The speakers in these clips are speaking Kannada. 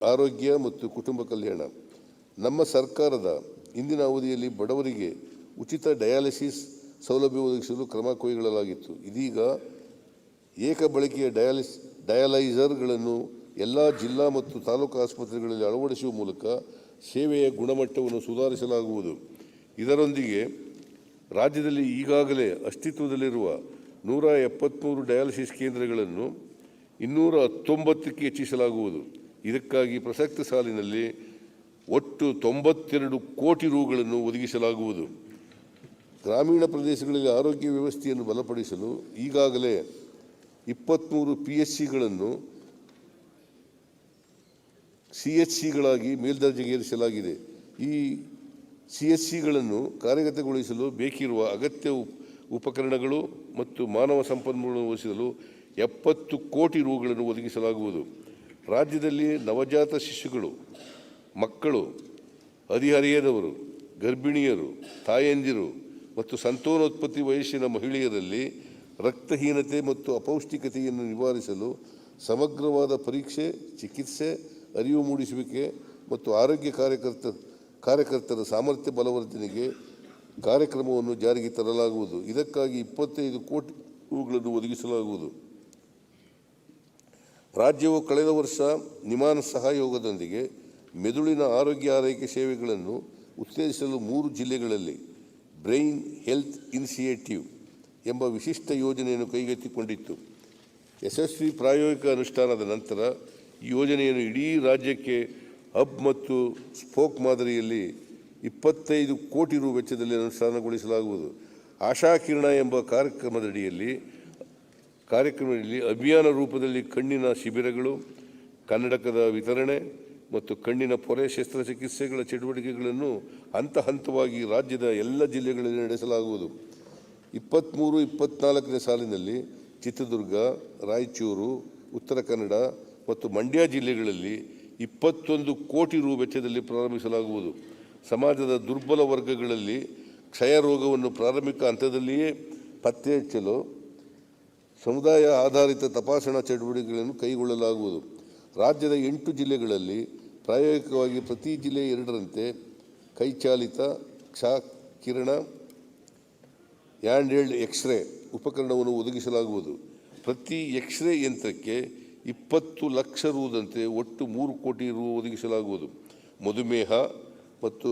ಆರೋಗ್ಯ ಮತ್ತು ಕುಟುಂಬ ಕಲ್ಯಾಣ. ನಮ್ಮ ಸರ್ಕಾರದ ಇಂದಿನ ಅವಧಿಯಲ್ಲಿ ಬಡವರಿಗೆ ಉಚಿತ ಡಯಾಲಿಸಿಸ್ ಸೌಲಭ್ಯ ಒದಗಿಸಲು ಕ್ರಮ ಕೈಗೊಳ್ಳಲಾಗಿತ್ತು. ಇದೀಗ ಏಕ ಬಳಕೆಯ ಡಯಾಲೈಸರ್ಗಳನ್ನು ಎಲ್ಲ ಜಿಲ್ಲಾ ಮತ್ತು ತಾಲೂಕು ಆಸ್ಪತ್ರೆಗಳಲ್ಲಿ ಅಳವಡಿಸುವ ಮೂಲಕ ಸೇವೆಯ ಗುಣಮಟ್ಟವನ್ನು ಸುಧಾರಿಸಲಾಗುವುದು. ಇದರೊಂದಿಗೆ ರಾಜ್ಯದಲ್ಲಿ ಈಗಾಗಲೇ ಅಸ್ತಿತ್ವದಲ್ಲಿರುವ 173 ಡಯಾಲಿಸಿಸ್ ಕೇಂದ್ರಗಳನ್ನು 219ಕ್ಕೆ ಹೆಚ್ಚಿಸಲಾಗುವುದು. ಇದಕ್ಕಾಗಿ ಪ್ರಸಕ್ತ ಸಾಲಿನಲ್ಲಿ ಒಟ್ಟು 92 ಕೋಟಿ ರುಗಳನ್ನು ಒದಗಿಸಲಾಗುವುದು. ಗ್ರಾಮೀಣ ಪ್ರದೇಶಗಳಲ್ಲಿ ಆರೋಗ್ಯ ವ್ಯವಸ್ಥೆಯನ್ನು ಬಲಪಡಿಸಲು ಈಗಾಗಲೇ 23 PSCಗಳನ್ನು CHCಗಳಾಗಿ ಮೇಲ್ದರ್ಜೆಗೇರಿಸಲಾಗಿದೆ. ಈ CHCಗಳನ್ನು ಕಾರ್ಯಗತಗೊಳಿಸಲು ಬೇಕಿರುವ ಅಗತ್ಯ ಉಪಕರಣಗಳು ಮತ್ತು ಮಾನವ ಸಂಪನ್ಮೂಲವನ್ನು ಒದಗಿಸಲು 70 ಕೋಟಿ ರುಗಳನ್ನು ಒದಗಿಸಲಾಗುವುದು. ರಾಜ್ಯದಲ್ಲಿ ನವಜಾತ ಶಿಶುಗಳು, ಮಕ್ಕಳು, ಹದಿಹರೆಯದವರು, ಗರ್ಭಿಣಿಯರು, ತಾಯಂದಿರು ಮತ್ತು ಸಂತಾನೋತ್ಪತ್ತಿ ವಯಸ್ಸಿನ ಮಹಿಳೆಯರಲ್ಲಿ ರಕ್ತಹೀನತೆ ಮತ್ತು ಅಪೌಷ್ಟಿಕತೆಯನ್ನು ನಿವಾರಿಸಲು ಸಮಗ್ರವಾದ ಪರೀಕ್ಷೆ, ಚಿಕಿತ್ಸೆ, ಅರಿವು ಮೂಡಿಸುವಿಕೆ ಮತ್ತು ಆರೋಗ್ಯ ಕಾರ್ಯಕರ್ತರ ಸಾಮರ್ಥ್ಯ ಬಲವರ್ಧನೆಗೆ ಕಾರ್ಯಕ್ರಮವನ್ನು ಜಾರಿಗೆ ತರಲಾಗುವುದು. ಇದಕ್ಕಾಗಿ 25 ಕೋಟಿ ರುಗಳನ್ನು ಒದಗಿಸಲಾಗುವುದು. ರಾಜ್ಯವು ಕಳೆದ ವರ್ಷ ನಿಮಾನ್ ಸಹಯೋಗದೊಂದಿಗೆ ಮೆದುಳಿನ ಆರೋಗ್ಯ ಆರೈಕೆ ಸೇವೆಗಳನ್ನು ಉತ್ತೇಜಿಸಲು 3 ಜಿಲ್ಲೆಗಳಲ್ಲಿ ಬ್ರೈನ್ ಹೆಲ್ತ್ ಇನಿಷಿಯೇಟಿವ್ ಎಂಬ ವಿಶಿಷ್ಟ ಯೋಜನೆಯನ್ನು ಕೈಗೆತ್ತಿಕೊಂಡಿತ್ತು. ಯಶಸ್ವಿ ಪ್ರಾಯೋಗಿಕ ಅನುಷ್ಠಾನದ ನಂತರ ಈ ಯೋಜನೆಯನ್ನು ಇಡೀ ರಾಜ್ಯಕ್ಕೆ ಹಬ್ ಮತ್ತು ಸ್ಪೋಕ್ ಮಾದರಿಯಲ್ಲಿ 25 ಕೋಟಿ ರು ವೆಚ್ಚದಲ್ಲಿ ಅನುಷ್ಠಾನಗೊಳಿಸಲಾಗುವುದು. ಆಶಾ ಕಿರಣ ಎಂಬ ಕಾರ್ಯಕ್ರಮದಲ್ಲಿ ಅಭಿಯಾನ ರೂಪದಲ್ಲಿ ಕಣ್ಣಿನ ಶಿಬಿರಗಳು, ಕನ್ನಡಕದ ವಿತರಣೆ ಮತ್ತು ಕಣ್ಣಿನ ಪೊರೆ ಶಸ್ತ್ರಚಿಕಿತ್ಸೆಗಳ ಚಟುವಟಿಕೆಗಳನ್ನು ಹಂತ ಹಂತವಾಗಿ ರಾಜ್ಯದ ಎಲ್ಲ ಜಿಲ್ಲೆಗಳಲ್ಲಿ ನಡೆಸಲಾಗುವುದು. 23-24ನೇ ಸಾಲಿನಲ್ಲಿ ಚಿತ್ರದುರ್ಗ, ರಾಯಚೂರು, ಉತ್ತರ ಕನ್ನಡ ಮತ್ತು ಮಂಡ್ಯ ಜಿಲ್ಲೆಗಳಲ್ಲಿ 21 ಕೋಟಿ ರು ವೆಚ್ಚದಲ್ಲಿ ಪ್ರಾರಂಭಿಸಲಾಗುವುದು. ಸಮಾಜದ ದುರ್ಬಲ ವರ್ಗಗಳಲ್ಲಿ ಕ್ಷಯ ರೋಗವನ್ನು ಪ್ರಾರಂಭಿಕ ಹಂತದಲ್ಲಿಯೇ ಪತ್ತೆ ಹಚ್ಚಲು ಸಮುದಾಯ ಆಧಾರಿತ ತಪಾಸಣಾ ಚಟುವಟಿಕೆಗಳನ್ನು ಕೈಗೊಳ್ಳಲಾಗುವುದು. ರಾಜ್ಯದ 8 ಜಿಲ್ಲೆಗಳಲ್ಲಿ ಪ್ರಾಯೋಗಿಕವಾಗಿ ಪ್ರತಿ ಜಿಲ್ಲೆ 2ರಂತೆ ಕೈಚಾಲಿತ ಕಿರಣ ಹ್ಯಾಂಡ್ಹೆಲ್ಡ್ ಎಕ್ಸ್ರೇ ಉಪಕರಣವನ್ನು ಒದಗಿಸಲಾಗುವುದು. ಪ್ರತಿ ಎಕ್ಸ್ರೇ ಯಂತ್ರಕ್ಕೆ 20 ಲಕ್ಷ ರುದಂತೆ ಒಟ್ಟು 3 ಕೋಟಿ ರು ಒದಗಿಸಲಾಗುವುದು. ಮಧುಮೇಹ ಮತ್ತು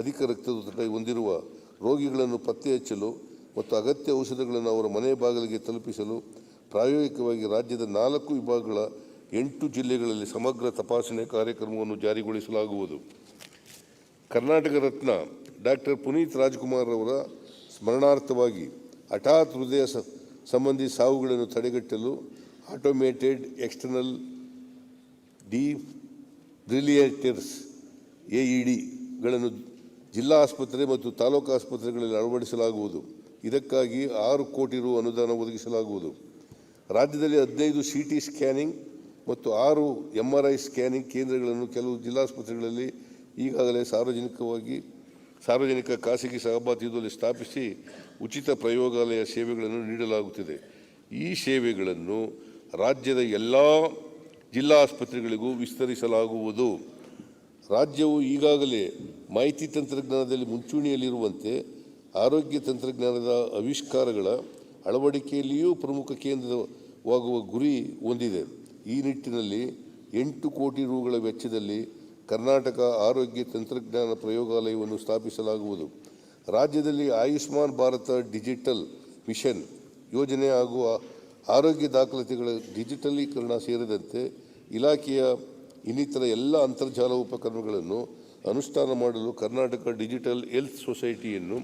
ಅಧಿಕ ರಕ್ತದೊತ್ತಡ ಹೊಂದಿರುವ ರೋಗಿಗಳನ್ನು ಪತ್ತೆ ಹಚ್ಚಲು ಮತ್ತು ಅಗತ್ಯ ಔಷಧಗಳನ್ನು ಅವರ ಮನೆ ಬಾಗಿಲಿಗೆ ತಲುಪಿಸಲು ಪ್ರಾಯೋಗಿಕವಾಗಿ ರಾಜ್ಯದ 4 ವಿಭಾಗಗಳ 8 ಜಿಲ್ಲೆಗಳಲ್ಲಿ ಸಮಗ್ರ ತಪಾಸಣೆ ಕಾರ್ಯಕ್ರಮವನ್ನು ಜಾರಿಗೊಳಿಸಲಾಗುವುದು. ಕರ್ನಾಟಕ ರತ್ನ ಡಾಕ್ಟರ್ ಪುನೀತ್ ರಾಜ್ಕುಮಾರ್ ಅವರ ಸ್ಮರಣಾರ್ಥವಾಗಿ ಹಠಾತ್ ಹೃದಯ ಸಂಬಂಧಿ ಸಾವುಗಳನ್ನು ತಡೆಗಟ್ಟಲು ಆಟೋಮೇಟೆಡ್ ಎಕ್ಸ್ಟರ್ನಲ್ ಡಿಫಿಬ್ರಿಲಿಯೇಟರ್ಸ್ AEDಗಳನ್ನು ಜಿಲ್ಲಾ ಆಸ್ಪತ್ರೆ ಮತ್ತು ತಾಲೂಕು ಆಸ್ಪತ್ರೆಗಳಲ್ಲಿ ಅಳವಡಿಸಲಾಗುವುದು. ಇದಕ್ಕಾಗಿ 6 ಕೋಟಿ ರು ಅನುದಾನ ಒದಗಿಸಲಾಗುವುದು. ರಾಜ್ಯದಲ್ಲಿ 15 CT ಸ್ಕ್ಯಾನಿಂಗ್ ಮತ್ತು 6 MRI ಸ್ಕ್ಯಾನಿಂಗ್ ಕೇಂದ್ರಗಳನ್ನು ಕೆಲವು ಜಿಲ್ಲಾಸ್ಪತ್ರೆಗಳಲ್ಲಿ ಈಗಾಗಲೇ ಸಾರ್ವಜನಿಕ ಖಾಸಗಿ ಸಹಭಾಗಿತ್ವದಲ್ಲಿ ಸ್ಥಾಪಿಸಿ ಉಚಿತ ಪ್ರಯೋಗಾಲಯ ಸೇವೆಗಳನ್ನು ನೀಡಲಾಗುತ್ತಿದೆ. ಈ ಸೇವೆಗಳನ್ನು ರಾಜ್ಯದ ಎಲ್ಲ ಜಿಲ್ಲಾ ಆಸ್ಪತ್ರೆಗಳಿಗೂ ವಿಸ್ತರಿಸಲಾಗುವುದು. ರಾಜ್ಯವು ಈಗಾಗಲೇ ಮಾಹಿತಿ ತಂತ್ರಜ್ಞಾನದಲ್ಲಿ ಮುಂಚೂಣಿಯಲ್ಲಿರುವಂತೆ ಆರೋಗ್ಯ ತಂತ್ರಜ್ಞಾನದ ಆವಿಷ್ಕಾರಗಳ ಅಳವಡಿಕೆಯಲ್ಲಿಯೂ ಪ್ರಮುಖ ಕೇಂದ್ರವಾಗುವ ಗುರಿ ಹೊಂದಿದೆ. ಈ ನಿಟ್ಟಿನಲ್ಲಿ 8 ಕೋಟಿ ರುಗಳ ವೆಚ್ಚದಲ್ಲಿ ಕರ್ನಾಟಕ ಆರೋಗ್ಯ ತಂತ್ರಜ್ಞಾನ ಪ್ರಯೋಗಾಲಯವನ್ನು ಸ್ಥಾಪಿಸಲಾಗುವುದು. ರಾಜ್ಯದಲ್ಲಿ ಆಯುಷ್ಮಾನ್ ಭಾರತ ಡಿಜಿಟಲ್ ಮಿಷನ್ ಯೋಜನೆ ಹಾಗೂ ಆರೋಗ್ಯ ದಾಖಲಾತಿಗಳ ಡಿಜಿಟಲೀಕರಣ ಸೇರಿದಂತೆ ಇಲಾಖೆಯ ಇನ್ನಿತರ ಎಲ್ಲ ಅಂತರ್ಜಾಲ ಉಪಕರಣಗಳನ್ನು ಅನುಷ್ಠಾನ ಮಾಡಲು ಕರ್ನಾಟಕ ಡಿಜಿಟಲ್ ಹೆಲ್ತ್ ಸೊಸೈಟಿಯನ್ನು